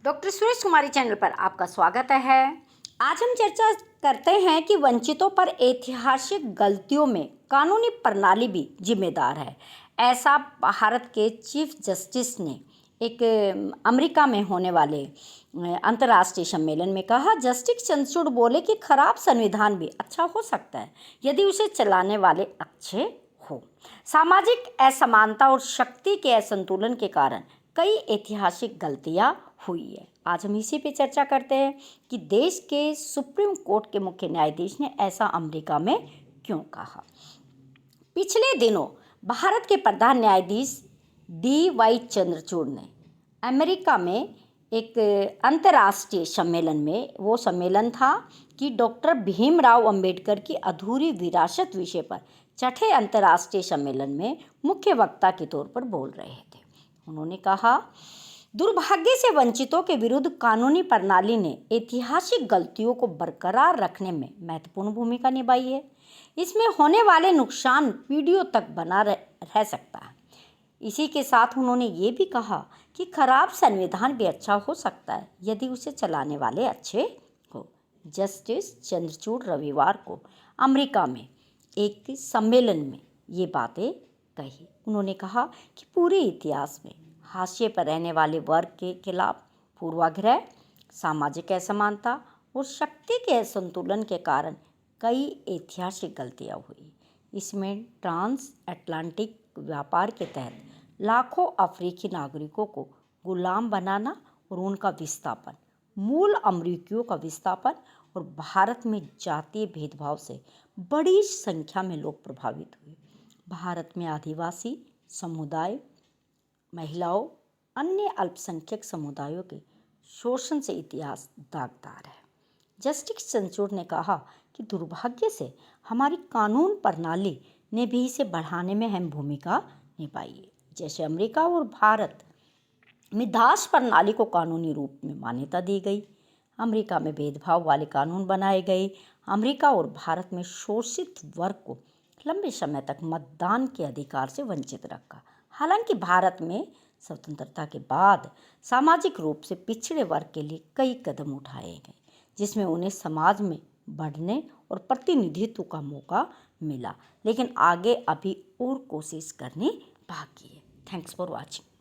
Doctor Suresh कुमारी channel पर आपका स्वागत है। आज हम चर्चा करते हैं कि वंचितों पर ऐतिहासिक गलतियों में कानूनी प्रणाली भी जिम्मेदार है। ऐसा भारत के चीफ जस्टिस ने एक अमेरिका में होने वाले अंतर्राष्ट्रीय सम्मेलन में कहा। जस्टिस चंद्रचूड़ बोले कि खराब संविधान भी अच्छा हो सकता है यदि उसे चलाने वाले अच्छे हो। सामाजिक असमानता और शक्ति के असंतुलन के कारण कई ऐतिहासिक गलतियां हुई है। आज हम इसी पे चर्चा करते हैं कि देश के सुप्रीम कोर्ट के मुख्य न्यायाधीश ने ऐसा अमेरिका में क्यों कहा। पिछले दिनों भारत के प्रधान न्यायाधीश DY चंद्रचूड़ ने अमेरिका में एक अंतर्राष्ट्रीय सम्मेलन में, वो सम्मेलन था कि डॉक्टर भीमराव अंबेडकर की अधूरी विरासत विषय पर छठे अंतर्राष्ट्रीय सम्मेलन में मुख्य वक्ता के तौर पर बोल रहे थे। उन्होंने कहा, दुर्भाग्य से वंचितों के विरुद्ध कानूनी प्रणाली ने ऐतिहासिक गलतियों को बरकरार रखने में महत्वपूर्ण भूमिका निभाई है। इसमें होने वाले नुकसान पीढ़ियों तक बना रह सकता है। इसी के साथ उन्होंने ये भी कहा कि खराब संविधान भी अच्छा हो सकता है यदि उसे चलाने वाले अच्छे हो। जस्टिस चंद्रचूड़ रविवार को अमेरिका में एक सम्मेलन में ये बातें कही। उन्होंने कहा कि पूरे इतिहास में हाशिए पर रहने वाले वर्ग के खिलाफ पूर्वाग्रह, सामाजिक असमानता और शक्ति के असंतुलन के कारण कई ऐतिहासिक गलतियां हुई। इसमें ट्रांस अटलांटिक व्यापार के तहत लाखों अफ्रीकी नागरिकों को गुलाम बनाना और उनका विस्थापन, मूल अमेरिकियों का विस्थापन और भारत में जातीय भेदभाव से बड़ी संख्या में लोग प्रभावित हुए। भारत में आदिवासी समुदाय, महिलाओं, अन्य अल्पसंख्यक समुदायों के शोषण से इतिहास दागदार है। जस्टिस चंद्रचूड़ ने कहा कि दुर्भाग्य से हमारी कानून प्रणाली ने भी इसे बढ़ाने में अहम भूमिका निभाई है। जैसे अमेरिका और भारत में दास प्रणाली को कानूनी रूप में मान्यता दी गई, अमेरिका में भेदभाव वाले कानून बनाए गए, अमेरिका और भारत में शोषित वर्ग को लंबे समय तक मतदान के अधिकार से वंचित रखा। हालांकि भारत में स्वतंत्रता के बाद सामाजिक रूप से पिछड़े वर्ग के लिए कई कदम उठाए गए, जिसमें उन्हें समाज में बढ़ने और प्रतिनिधित्व का मौका मिला, लेकिन आगे अभी और कोशिश करनी बाकी है। Thanks for watching.